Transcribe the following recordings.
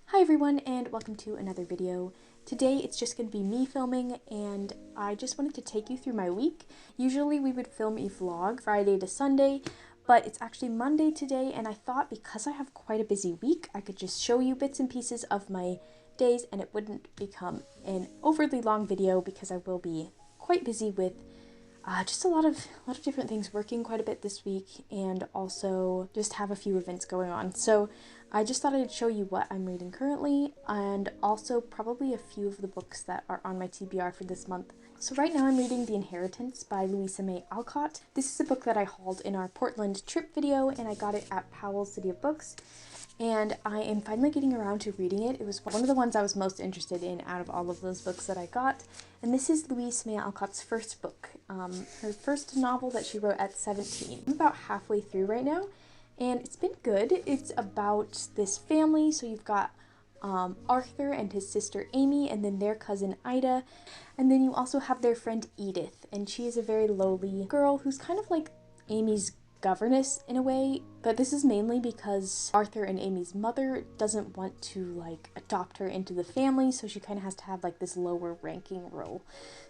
Hi everyone and welcome to another video. Today it's just going to be me filming and I just wanted to take you through my week. Usually we would film a vlog Friday to Sunday, but it's actually Monday today and I thought because I have quite a busy week I could just show you bits and pieces of my days and it wouldn't become an overly long video because I will be quite busy with just a lot of different things, working quite a bit this week and also just have a few events going on. So I just thought I'd show you what I'm reading currently and also probably a few of the books that are on my TBR for this month. So right now I'm reading The Inheritance by Louisa May Alcott. This is a book that I hauled in our Portland trip video and I got it at Powell's City of Books. And I am finally getting around to reading it. It was one of the ones I was most interested in out of all of those books that I got. And this is Louisa May Alcott's first book, her first novel that she wrote at 17. I'm about halfway through right now, and it's been good. It's about this family, so you've got Arthur and his sister Amy, and then their cousin Ida, and then you also have their friend Edith, and she is a very lowly girl who's kind of like Amy's governess in a way, but this is mainly because Arthur and Amy's mother doesn't want to like adopt her into the family, so she kind of has to have like this lower ranking role.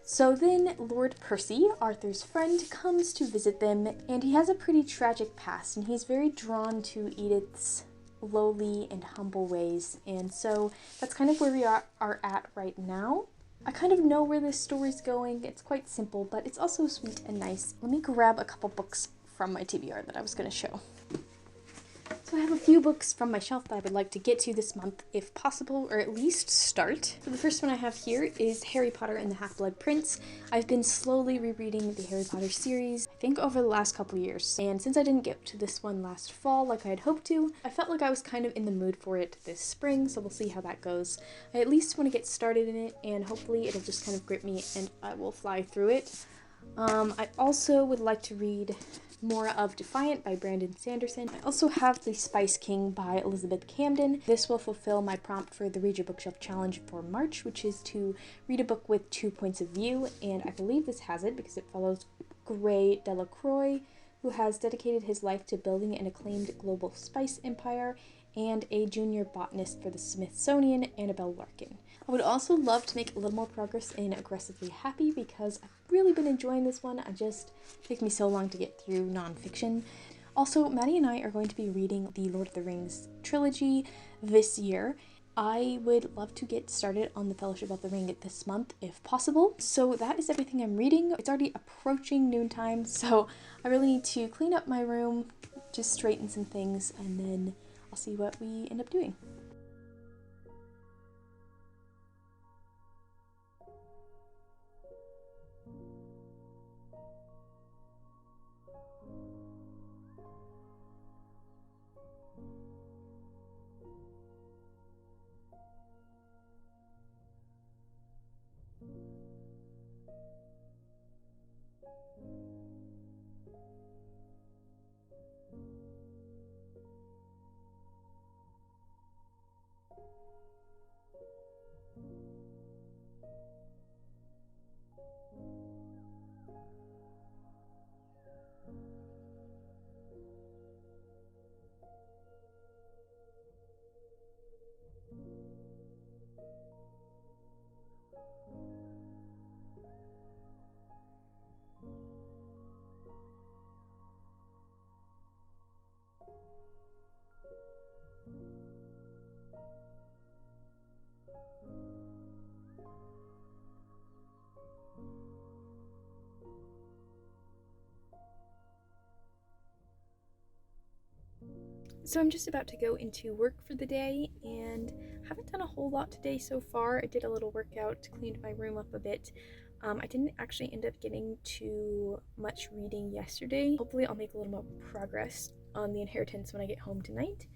So then Lord Percy, Arthur's friend, comes to visit them, and he has a pretty tragic past, and he's very drawn to Edith's lowly and humble ways, and so that's kind of where we are at right now. I kind of know where this story's going. It's quite simple, but it's also sweet and nice. Let me grab a couple books from my TBR that I was going to show. So I have a few books from my shelf that I would like to get to this month if possible, or at least start. So the first one I have here is Harry Potter and the Half-Blood Prince. I've been slowly rereading the Harry Potter series, I think over the last couple years, and since I didn't get to this one last fall like I had hoped to, I felt like I was kind of in the mood for it this spring, so we'll see how that goes. I at least want to get started in it, and hopefully it'll just kind of grip me and I will fly through it. I also would like to read more of Defiant by Brandon Sanderson. I also have The Spice King by Elizabeth Camden. This will fulfill my prompt for the Read Your Bookshelf Challenge for March, which is to read a book with 2 points of view, and I believe this has it because it follows Gray Delacroix, who has dedicated his life to building an acclaimed global spice empire, and a junior botanist for the Smithsonian, Annabelle Larkin. I would also love to make a little more progress in Aggressively Happy because I've really been enjoying this one. It takes me so long to get through nonfiction. Also, Maddie and I are going to be reading the Lord of the Rings trilogy this year. I would love to get started on the Fellowship of the Ring this month if possible. So that is everything I'm reading. It's already approaching noontime, so I really need to clean up my room, just straighten some things, and then I'll see what we end up doing. So I'm just about to go into work for the day and haven't done a whole lot today so far. I did a little workout, cleaned my room up a bit. I didn't actually end up getting too much reading yesterday. Hopefully I'll make a little more progress on The Inheritance when I get home tonight.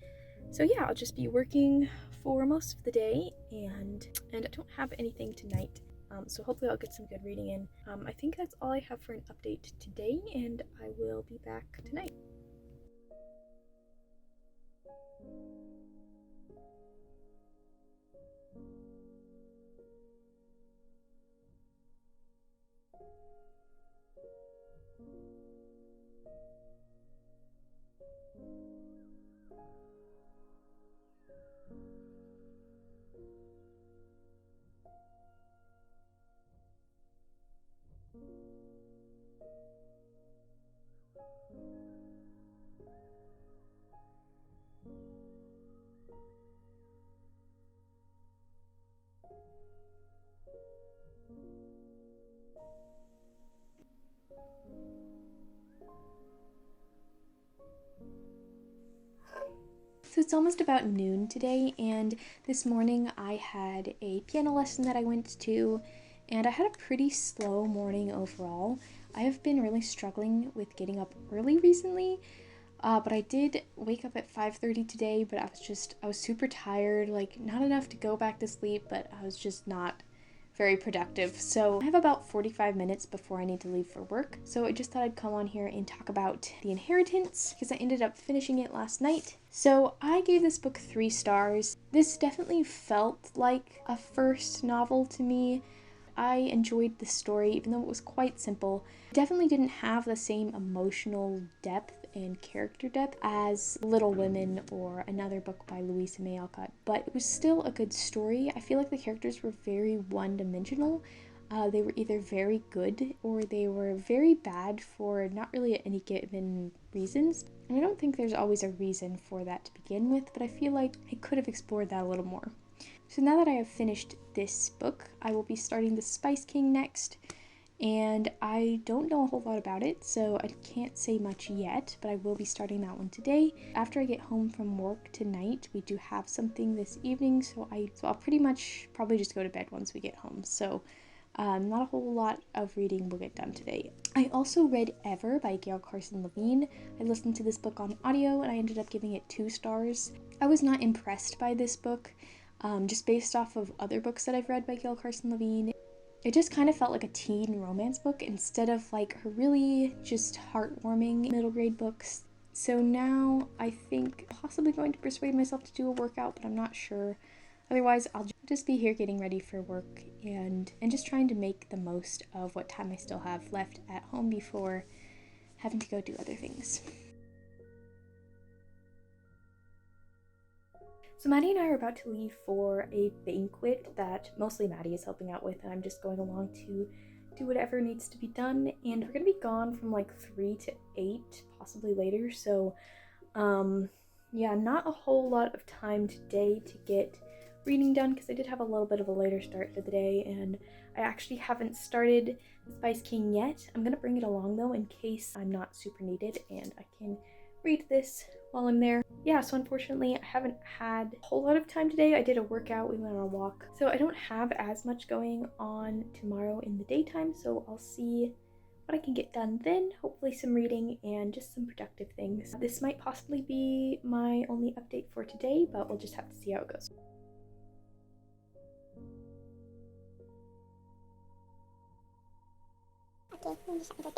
So yeah, I'll just be working for most of the day and I don't have anything tonight. So hopefully I'll get some good reading in. I think that's all I have for an update today, and I will be back tonight. So it's almost about noon today, and this morning I had a piano lesson that I went to, and I had a pretty slow morning overall. I have been really struggling with getting up early recently, but I did wake up at 5:30 today, but I was super tired, like not enough to go back to sleep, but I was just not very productive. So I have about 45 minutes before I need to leave for work. So I just thought I'd come on here and talk about The Inheritance because I ended up finishing it last night. So I gave this book 3 stars. This definitely felt like a first novel to me. I enjoyed the story, even though it was quite simple. It definitely didn't have the same emotional depth and character depth as Little Women or another book by Louisa May Alcott, but it was still a good story. I feel like the characters were very one-dimensional. They were either very good or they were very bad for not really any given reasons. And I don't think there's always a reason for that to begin with, but I feel like I could have explored that a little more. So now that I have finished this book, I will be starting The Spice King next, and I don't know a whole lot about it, so I can't say much yet, but I will be starting that one today. After I get home from work tonight, we do have something this evening, so I'll pretty much probably just go to bed once we get home, so not a whole lot of reading will get done today. I also read Ever by Gail Carson Levine. I listened to this book on audio, and I ended up giving it 2 stars. I was not impressed by this book. Just based off of other books that I've read by Gail Carson Levine. It just kind of felt like a teen romance book instead of like her really just heartwarming middle grade books. So now I think possibly going to persuade myself to do a workout, but I'm not sure. Otherwise, I'll just be here getting ready for work and just trying to make the most of what time I still have left at home before having to go do other things. So Maddie and I are about to leave for a banquet that mostly Maddie is helping out with, and I'm just going along to do whatever needs to be done. And we're gonna be gone from like 3 to 8, possibly later. So, yeah, not a whole lot of time today to get reading done because I did have a little bit of a later start for the day, and I actually haven't started The Spice King yet. I'm gonna bring it along though in case I'm not super needed and I can read this while I'm there. Yeah, so unfortunately I haven't had a whole lot of time today. I did a workout, we went on a walk, so I don't have as much going on tomorrow in the daytime, so I'll see what I can get done then. Hopefully some reading and just some productive things. This might possibly be my only update for today, but we'll just have to see how it goes. Okay, thank you.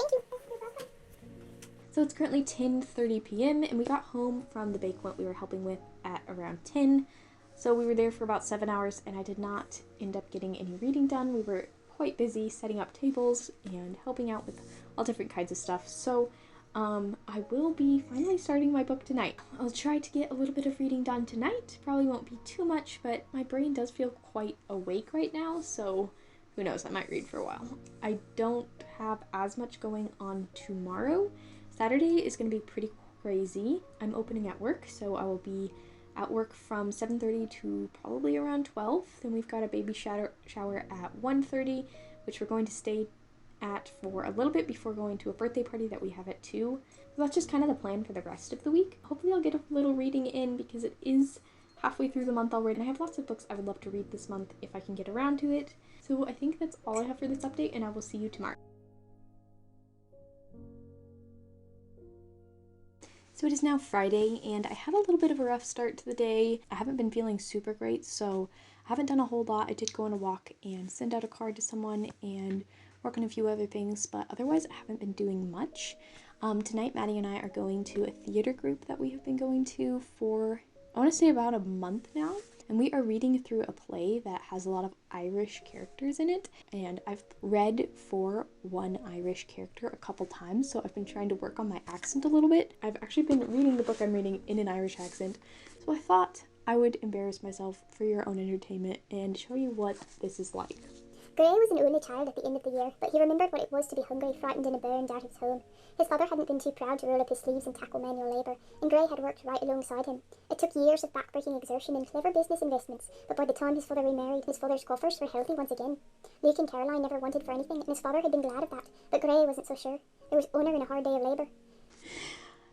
So it's currently 10:30 p.m. and we got home from the banquet we were helping with at around 10. So we were there for about 7 hours and I did not end up getting any reading done. We were quite busy setting up tables and helping out with all different kinds of stuff. So I will be finally starting my book tonight. I'll try to get a little bit of reading done tonight. Probably won't be too much, but my brain does feel quite awake right now, so who knows, I might read for a while. I don't have as much going on tomorrow. Saturday is going to be pretty crazy. I'm opening at work, so I will be at work from 7:30 to probably around 12. Then we've got a baby shower at 1:30, which we're going to stay at for a little bit before going to a birthday party that we have at 2. So that's just kind of the plan for the rest of the week. Hopefully I'll get a little reading in because it is halfway through the month already, and I have lots of books I would love to read this month if I can get around to it. So I think that's all I have for this update, and I will see you tomorrow. So it is now Friday, and I had a little bit of a rough start to the day. I haven't been feeling super great, so I haven't done a whole lot. I did go on a walk and send out a card to someone and work on a few other things, but otherwise I haven't been doing much. Tonight, Maddie and I are going to a theater group that we have been going to for, I want to say, about a month now. And we are reading through a play that has a lot of Irish characters in it. And I've read for one Irish character a couple times, so I've been trying to work on my accent a little bit. I've actually been reading the book I'm reading in an Irish accent, so I thought I would embarrass myself for your own entertainment and show you what this is like. Gray was an only child at the end of the year, but he remembered what it was to be hungry, frightened and burned out of his home. His father hadn't been too proud to roll up his sleeves and tackle manual labour, and Gray had worked right alongside him. It took years of backbreaking exertion and clever business investments, but by the time his father remarried, his father's coffers were healthy once again. Luke and Caroline never wanted for anything, and his father had been glad of that, but Gray wasn't so sure. There was honour in a hard day of labour.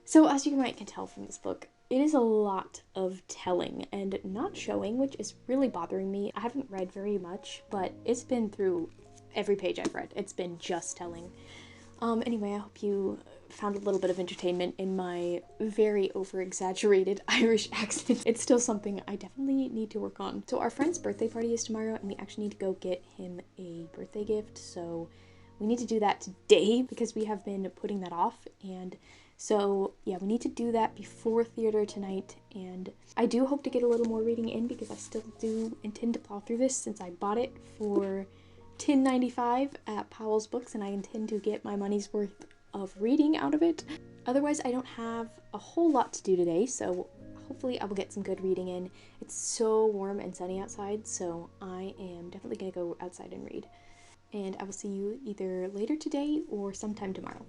So as you might can tell from this book, It is a lot of telling and not showing, which is really bothering me. I haven't read very much, but it's been through every page I've read. It's been just telling. Anyway, I hope you found a little bit of entertainment in my very over-exaggerated Irish accent. It's still something I definitely need to work on. So our friend's birthday party is tomorrow, and we actually need to go get him a birthday gift, so we need to do that today because we have been putting that off. And so yeah, we need to do that before theater tonight, and I do hope to get a little more reading in because I still do intend to plow through this since I bought it for $10.95 at Powell's Books, and I intend to get my money's worth of reading out of it. Otherwise, I don't have a whole lot to do today, so hopefully I will get some good reading in. It's so warm and sunny outside, so I am definitely gonna go outside and read. And I will see you either later today or sometime tomorrow.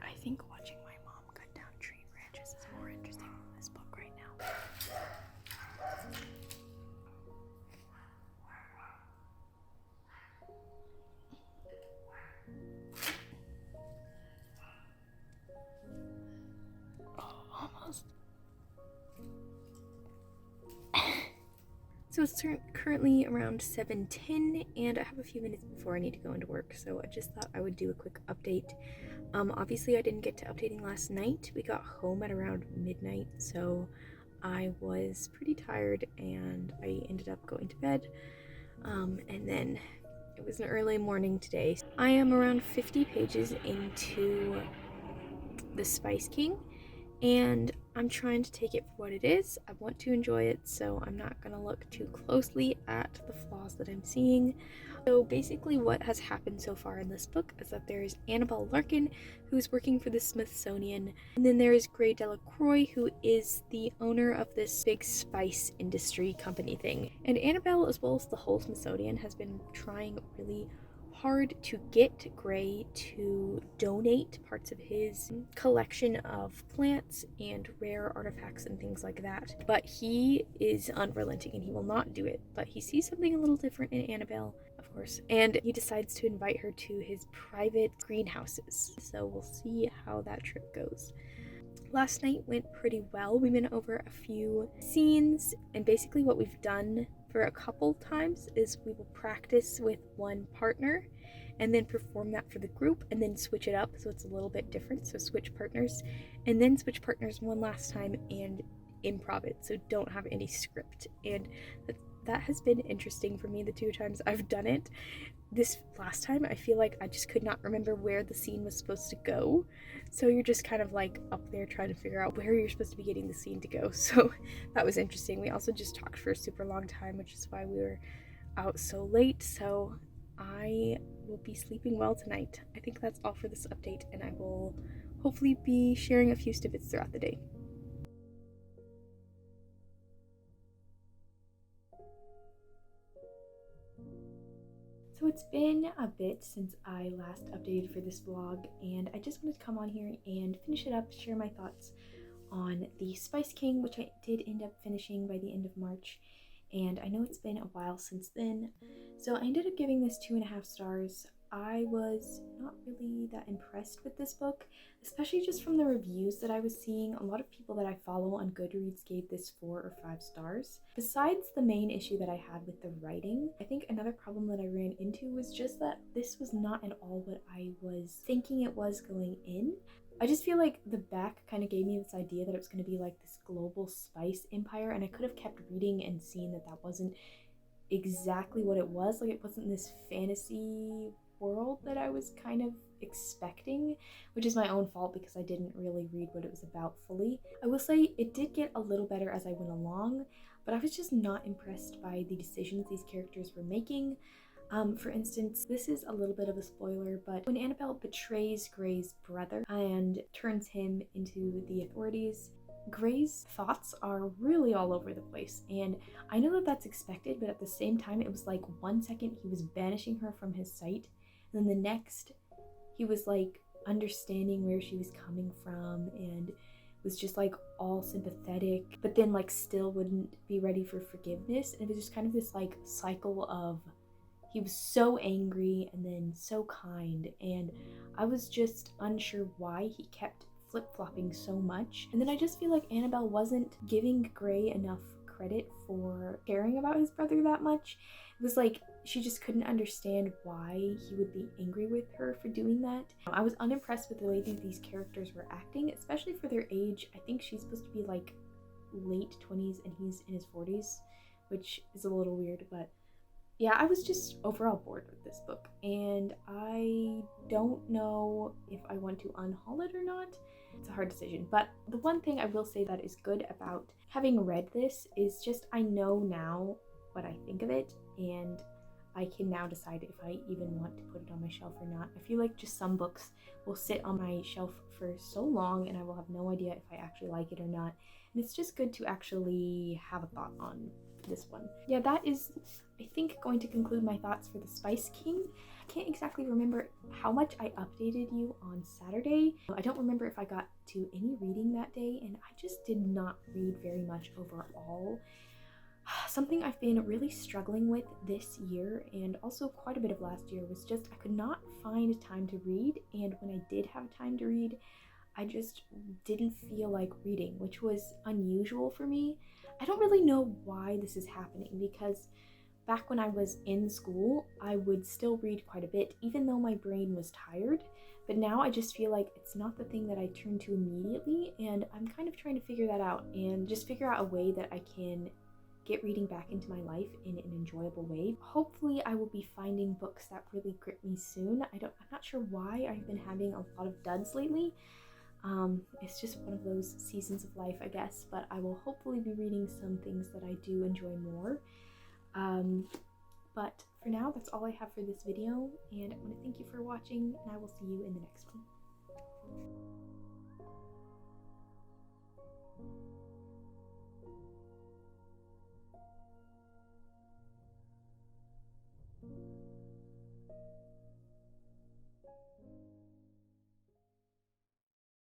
I think watching my mom cut down tree branches is more interesting than this book right now. Oh, almost. So it's currently around 7:10, and I have a few minutes before I need to go into work, so I just thought I would do a quick update. Obviously I didn't get to updating last night. We got home at around midnight, so I was pretty tired and I ended up going to bed. And then it was an early morning today. I am around 50 pages into The Spice King, and I'm trying to take it for what it is. I want to enjoy it, so I'm not going to look too closely at the flaws that I'm seeing. So basically what has happened so far in this book is that there is Annabelle Larkin, who's working for the Smithsonian, and then there is Gray Delacroix, who is the owner of this big spice industry company thing. And Annabelle, as well as the whole Smithsonian, has been trying really hard to get Gray to donate parts of his collection of plants and rare artifacts and things like that. But he is unrelenting and he will not do it. But he sees something a little different in Annabelle, of course, and he decides to invite her to his private greenhouses. So we'll see how that trip goes. Last night went pretty well. We went over a few scenes, and basically what we've done for a couple times is we will practice with one partner and then perform that for the group and then switch it up so it's a little bit different. So switch partners and then switch partners one last time and improv it, so don't have any script. And that has been interesting for me the two times I've done it. This last time I feel like I just could not remember where the scene was supposed to go, so you're just kind of like up there trying to figure out where you're supposed to be getting the scene to go. So that was interesting. We also just talked for a super long time, which is why we were out so late. So I will be sleeping well tonight. I think that's all for this update, and I will hopefully be sharing a few snippets throughout the day. So it's been a bit since I last updated for this vlog, and I just wanted to come on here and finish it up, share my thoughts on the Spice King, which I did end up finishing by the end of March, and I know it's been a while since then. So I ended up giving this 2.5 stars. I was not really that impressed with this book, especially just from the reviews that I was seeing. A lot of people that I follow on Goodreads gave this 4 or 5 stars. Besides the main issue that I had with the writing, I think another problem that I ran into was just that this was not at all what I was thinking it was going in. I just feel like the back kind of gave me this idea that it was going to be like this global spice empire, and I could have kept reading and seen that that wasn't exactly what it was. Like, it wasn't this fantasy world that I was kind of expecting, which is my own fault because I didn't really read what it was about fully. I will say it did get a little better as I went along, but I was just not impressed by the decisions these characters were making. For instance, this is a little bit of a spoiler, but when Annabelle betrays Gray's brother and turns him into the authorities, Gray's thoughts are really all over the place, and I know that that's expected, but at the same time, it was like 1 second he was banishing her from his sight, and then the next he was like understanding where she was coming from and was just like all sympathetic, but then like still wouldn't be ready for forgiveness. And it was just kind of this like cycle of he was so angry and then so kind, and I was just unsure why he kept flip-flopping so much. And then I just feel like Annabelle wasn't giving Gray enough credit for caring about his brother that much. It was like she just couldn't understand why he would be angry with her for doing that. I was unimpressed with the way that these characters were acting, especially for their age. I think she's supposed to be like late 20s and he's in his 40s, which is a little weird, but yeah, I was just overall bored with this book, and I don't know if I want to unhaul it or not. It's a hard decision, but the one thing I will say that is good about having read this is just I know now what I think of it, and I can now decide if I even want to put it on my shelf or not. I feel like just some books will sit on my shelf for so long and I will have no idea if I actually like it or not, and it's just good to actually have a thought on this one. Yeah, that is, I think, going to conclude my thoughts for the Spice King. I can't exactly remember how much I updated you on Saturday. I don't remember if I got to any reading that day, and I just did not read very much overall. Something I've been really struggling with this year, and also quite a bit of last year, was just I could not find time to read, and when I did have time to read, I just didn't feel like reading, which was unusual for me. I don't really know why this is happening, because back when I was in school, I would still read quite a bit, even though my brain was tired. But now I just feel like it's not the thing that I turn to immediately, and I'm kind of trying to figure that out and just figure out a way that I can get reading back into my life in an enjoyable way. Hopefully I will be finding books that really grip me soon. I'm not sure why I've been having a lot of duds lately. It's just one of those seasons of life, I guess, but I will hopefully be reading some things that I do enjoy more. But for now, that's all I have for this video, and I want to thank you for watching, and I will see you in the next one.